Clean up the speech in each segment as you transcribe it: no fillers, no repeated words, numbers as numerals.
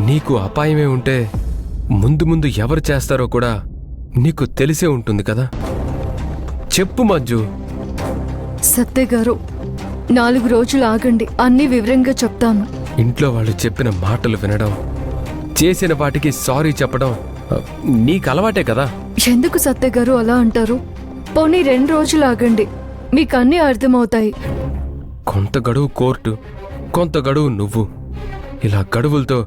నీకు అపాయమే ఉంటే ముందు ముందు ఎవరు చేస్తారో కూడా నీకు తెలిసే ఉంటుంది కదా. చెప్పు మంజు. సత్య గారు, 4 రోజులు ఆగండి, అన్ని వివరంగా చెప్తాను. ఇంట్లో వాళ్ళు చెప్పిన మాటలు వినడం, చేసిన వాటికి సారీ చెప్పడం నీకు అలవాటే కదా. ఎందుకు సత్య గారు అలా అంటారు? పోనీ 2 రోజులు ఆగండి, మీకు అన్నీ అర్థమవుతాయి. కొంత గడువు కోర్టు, కొంత గడువు నువ్వు. ఇలా గడువులతో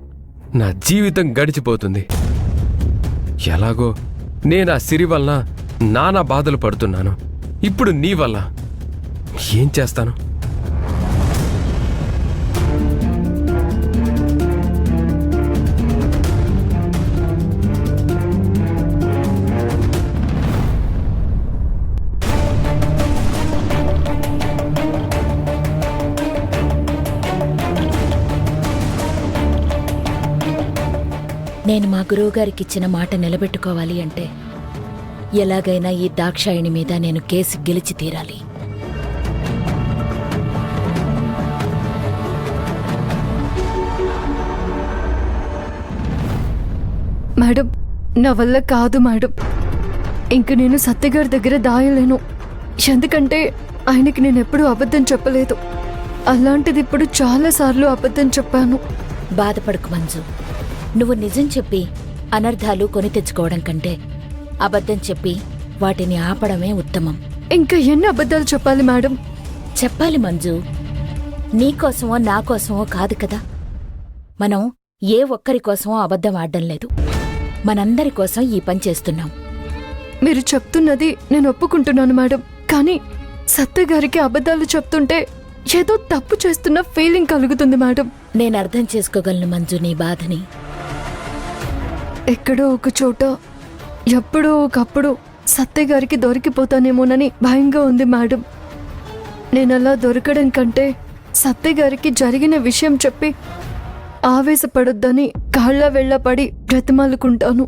నా జీవితం గడిచిపోతుంది. ఎలాగో నేను ఆ సిరి వల్ల నానా బాధలు పడుతున్నాను. ఇప్పుడు నీ వల్ల ఏం చేస్తాను? నేను మా గురువుగారికిచ్చిన మాట నిలబెట్టుకోవాలి అంటే ఎలాగైనా ఈ దాక్షాయిణి మీద నేను కేసు గెలిచి తీరాలి. మేడం, నా వల్ల కాదు మేడం. ఇంక నేను సత్యగారి దగ్గర దాయలేను. ఎందుకంటే ఆయనకి నేను ఎప్పుడూ అబద్ధం చెప్పలేదు. అలాంటిది ఇప్పుడు చాలాసార్లు అబద్ధం చెప్పాను. బాధపడకు మంజు. నువ్వు నిజం చెప్పి అనర్థాలు కొని తెచ్చుకోవడం కంటే అబద్ధం చెప్పి వాటిని ఆపడమే ఉత్తమం. ఇంకా ఎన్ని అబద్ధాలు చెప్పాలి మేడం? చెప్పాలి మంజు. నీకోసమో నా కోసమో కాదు కదా. మనం ఏ ఒక్కరి కోసమో అబద్ధం ఆడడం లేదు. మనందరి కోసం ఈ పని చేస్తున్నాం. మీరు చెప్తున్నది నేను ఒప్పుకుంటున్నాను మేడం. కానీ సత్యగారికి అబద్ధాలు చెప్తుంటే ఏదో తప్పు చేస్తున్న ఫీలింగ్ కలుగుతుంది మేడం. నేను అర్థం చేసుకోగలను మంజు నీ బాధని. ఎక్కడో ఒక చోట ఎప్పుడో ఒకప్పుడు సత్యగారికి దొరికిపోతానేమోనని భయంగా ఉంది మేడం. నేనలా దొరకడం కంటే సత్యగారికి జరిగిన విషయం చెప్పి ఆవేశపడొద్దని కాళ్ళ వెళ్ళపడి బ్రతిమాలుకుంటాను.